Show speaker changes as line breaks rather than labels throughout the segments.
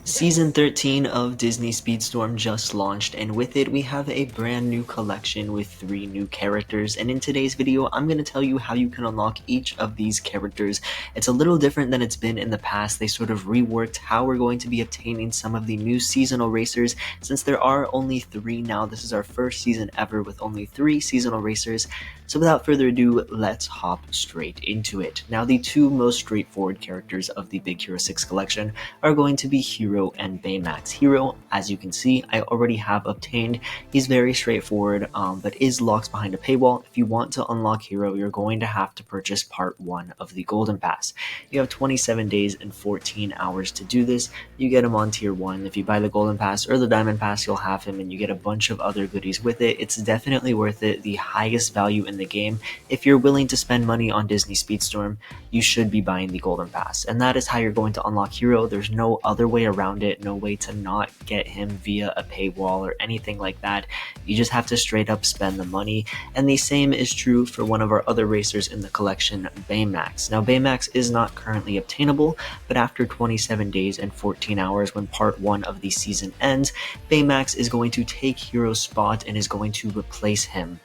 Season 13 of Disney Speedstorm just launched, and with it we have a brand new collection with 3 new characters, and in today's video I'm going to tell you how you can unlock each of these characters. It's a little different than it's been in the past. They sort of reworked how we're going to be obtaining some of the new seasonal racers. Since there are only 3 now, this is our first season ever with only 3 seasonal racers. So without further ado, let's hop straight into it. Now, the 2 most straightforward characters of the Big Hero 6 collection are going to be Hero and Baymax. Hero, as you can see, I already have obtained. He's very straightforward, but is locked behind a paywall. If you want to unlock Hero, you're going to have to purchase part 1 of the Golden Pass. You have 27 days and 14 hours to do this. You get him on tier 1. If you buy the Golden Pass or the Diamond Pass, you'll have him, and you get a bunch of other goodies with it. It's definitely worth it. The highest value in the game. If you're willing to spend money on Disney Speedstorm, you should be buying the Golden Pass, and that is how you're going to unlock Hero. There's no other way around it, no way to not get him via a paywall or anything like that. You just have to straight up spend the money, and the same is true for one of our other racers in the collection, Baymax. Now, Baymax is not currently obtainable, but after 27 days and 14 hours, when part 1 of the season ends, Baymax is going to take Hero's spot and is going to replace him.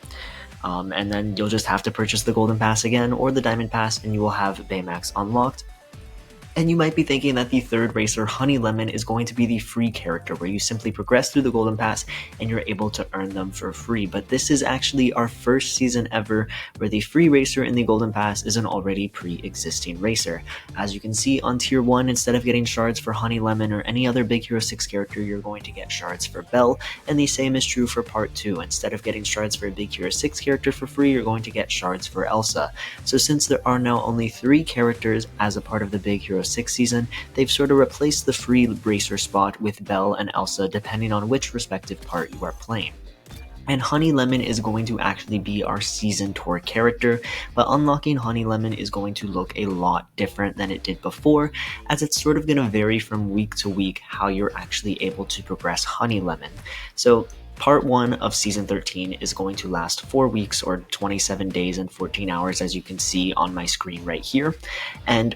And then you'll just have to purchase the Golden Pass again or the Diamond Pass, and you will have Baymax unlocked. And you might be thinking that the third racer, Honey Lemon, is going to be the free character where you simply progress through the Golden Pass and you're able to earn them for free. But this is actually our first season ever where the free racer in the Golden Pass is an already pre-existing racer. As you can see on tier 1, instead of getting shards for Honey Lemon or any other Big Hero 6 character, you're going to get shards for Belle. And the same is true for part 2. Instead of getting shards for a Big Hero 6 character for free, you're going to get shards for Elsa. So since there are now only 3 characters as a part of the Big Hero 6 season, they've sort of replaced the free racer spot with Belle and Elsa depending on which respective part you are playing. And Honey Lemon is going to actually be our season tour character, but unlocking Honey Lemon is going to look a lot different than it did before, as it's sort of going to vary from week to week how you're actually able to progress Honey Lemon. So Part 1 of Season 13 is going to last 4 weeks or 27 days and 14 hours, as you can see on my screen right here. And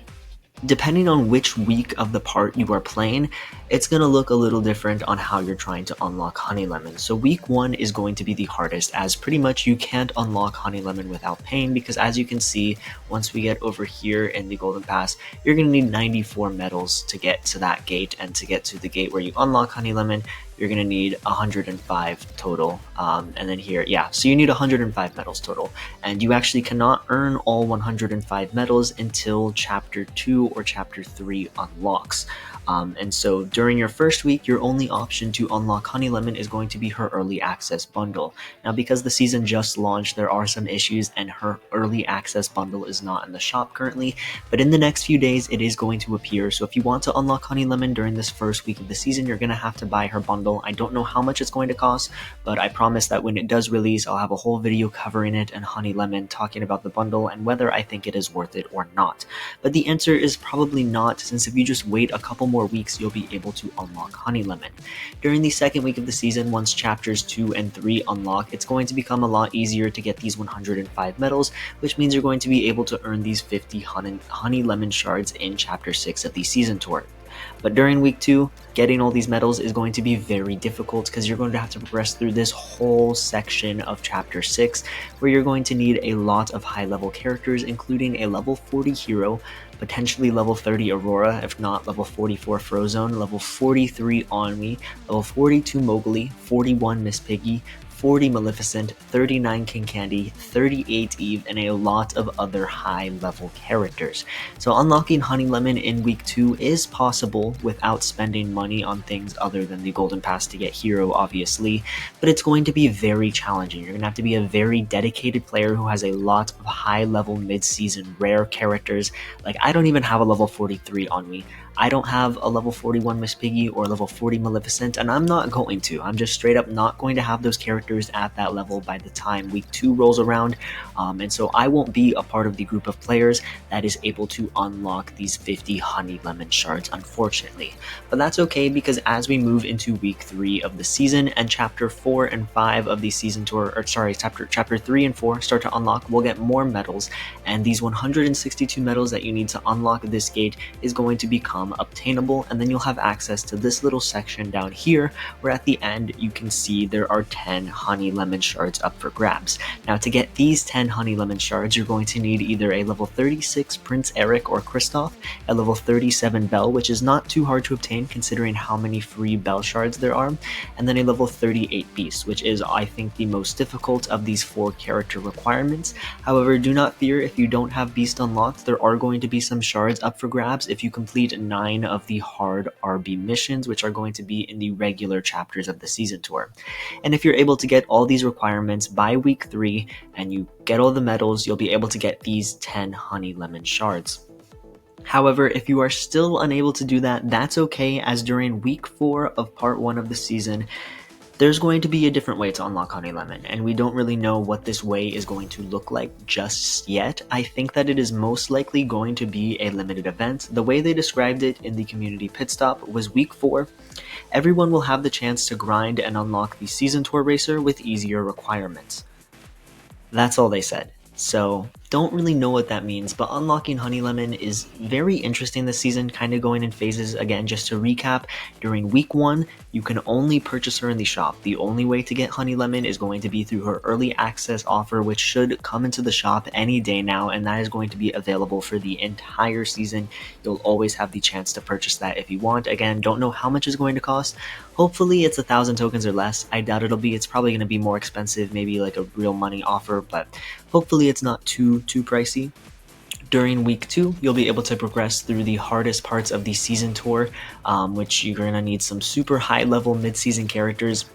depending on which week of the part you are playing, it's going to look a little different on how you're trying to unlock Honey Lemon. So week 1 is going to be the hardest, as pretty much you can't unlock Honey Lemon without paying, because as you can see, once we get over here in the Golden Pass, you're going to need 94 medals to get to that gate, and to get to the gate where you unlock Honey Lemon, you're going to need 105 total. And then here, so you need 105 medals total. And you actually cannot earn all 105 medals until Chapter 2 or Chapter 3 unlocks. And so during your first week, your only option to unlock Honey Lemon is going to be her early access bundle. Now, because the season just launched, there are some issues, and her early access bundle is not in the shop currently, but in the next few days, it is going to appear. So if you want to unlock Honey Lemon during this first week of the season, you're going to have to buy her bundle. I don't know how much it's going to cost, but I promise that when it does release, I'll have a whole video covering it and Honey Lemon, talking about the bundle and whether I think it is worth it or not. But the answer is probably not, since if you just wait a couple more weeks, you'll be able to unlock Honey Lemon. During the second week of the season, once chapters 2 and 3 unlock, it's going to become a lot easier to get these 105 medals, which means you're going to be able to earn these 50 Honey Lemon shards in chapter 6 of the season tour. But during week 2, getting all these medals is going to be very difficult, because you're going to have to progress through this whole section of chapter 6, where you're going to need a lot of high level characters, including a level 40 hero, potentially level 30 Aurora, if not level 44 Frozone, level 43 Onmi, level 42 Mowgli, 41 Miss Piggy, 40 Maleficent, 39 King Candy, 38 Eve, and a lot of other high-level characters. So unlocking Honey Lemon in week 2 is possible without spending money on things other than the Golden Pass to get Hero, obviously, but it's going to be very challenging. You're going to have to be a very dedicated player who has a lot of high-level mid-season rare characters. Like, I don't even have a level 43 on me. I don't have a level 41 Miss Piggy or level 40 Maleficent, and I'm not going to. I'm just straight up not going to have those characters at that level by the time week 2 rolls around, and so I won't be a part of the group of players that is able to unlock these 50 Honey Lemon shards, unfortunately. But that's okay, because as we move into week 3 of the season and chapter 4 and 5 of the season tour, or sorry, chapter 3 and 4 start to unlock, we'll get more medals, and these 162 medals that you need to unlock this gate is going to become obtainable, and then you'll have access to this little section down here where at the end you can see there are 10 honey lemon shards up for grabs. Now to get these 10 honey lemon shards, you're going to need either a level 36 Prince Eric or Kristoff, a level 37 Belle, which is not too hard to obtain considering how many free Belle shards there are, and then a level 38 Beast, which is I think the most difficult of these 4 character requirements. However, do not fear if you don't have Beast unlocked, there are going to be some shards up for grabs if you complete 9 of the hard RB missions, which are going to be in the regular chapters of the season tour. And if you're able to get all these requirements by week 3 and you get all the medals, you'll be able to get these 10 honey lemon shards. However, if you are still unable to do that, that's okay, as during week 4 of part 1 of the season, there's going to be a different way to unlock Honey Lemon, and we don't really know what this way is going to look like just yet. I think that it is most likely going to be a limited event. The way they described it in the community pit stop was week 4. Everyone will have the chance to grind and unlock the Season Tour Racer with easier requirements. That's all they said. So, don't really know what that means, but unlocking Honey Lemon is very interesting this season, kind of going in phases. Again, just to recap, during week 1, you can only purchase her in the shop. The only way to get Honey Lemon is going to be through her early access offer, which should come into the shop any day now, and that is going to be available for the entire season. You'll always have the chance to purchase that if you want. Again, don't know how much it's going to cost. Hopefully it's 1,000 tokens or less. I doubt it's probably going to be more expensive, maybe like a real money offer, but hopefully it's not too pricey. During week 2, you'll be able to progress through the hardest parts of the season tour, which you're going to need some super high level mid-season characters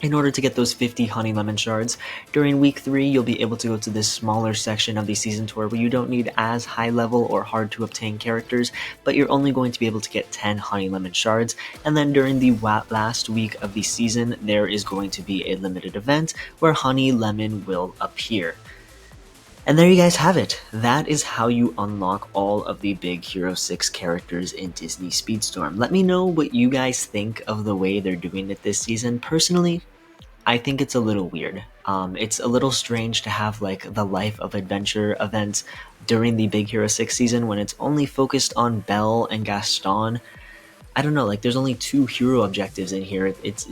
in order to get those 50 honey lemon shards. During week 3, you'll be able to go to this smaller section of the season tour where you don't need as high level or hard to obtain characters, but you're only going to be able to get 10 honey lemon shards. And then during the last week of the season, there is going to be a limited event where honey lemon will appear. And there you guys have it. That is how you unlock all of the Big Hero 6 characters in Disney Speedstorm. Let me know what you guys think of the way they're doing it this season. Personally, I think it's a little weird. It's a little strange to have like the Life of Adventure event during the Big Hero 6 season when it's only focused on Belle and Gaston. I don't know, like there's only 2 hero objectives in here. It's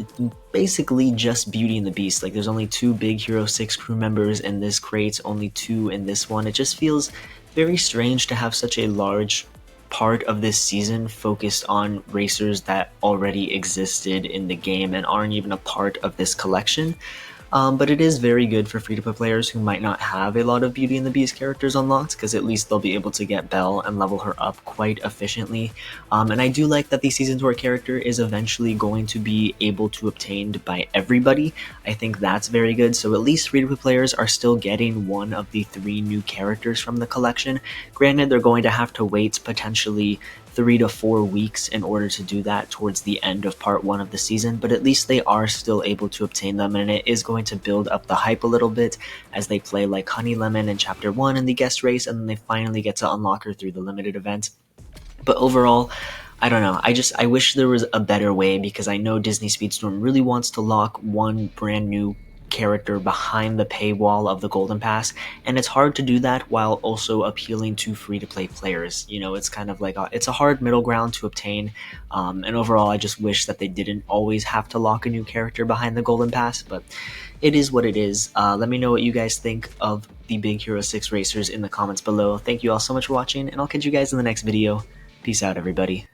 basically just Beauty and the Beast. Like there's only 2 Big Hero 6 crew members in this crate, only 2 in this one. It just feels very strange to have such a large part of this season focused on racers that already existed in the game and aren't even a part of this collection. But it is very good for free-to-play players who might not have a lot of Beauty and the Beast characters unlocked, because at least they'll be able to get Belle and level her up quite efficiently. And I do like that the Season Tour character is eventually going to be able to obtained by everybody. I think that's very good, so at least free-to-play players are still getting one of the 3 new characters from the collection. Granted, they're going to have to wait potentially 3 to 4 weeks in order to do that towards the end of part 1 of the season, but at least they are still able to obtain them, and it is going to build up the hype a little bit as they play like Honey Lemon in Chapter 1 in the guest race, and then they finally get to unlock her through the limited event. But overall, I don't know, I wish there was a better way, because I know Disney Speedstorm really wants to lock one brand new character behind the paywall of the Golden Pass, and it's hard to do that while also appealing to free-to-play players. You know, it's kind of like it's a hard middle ground to obtain, and overall I just wish that they didn't always have to lock a new character behind the Golden Pass, but it is what it is. Let me know what you guys think of the Big Hero 6 racers in the comments below. Thank you all so much for watching, and I'll catch you guys in the next video. Peace out, everybody.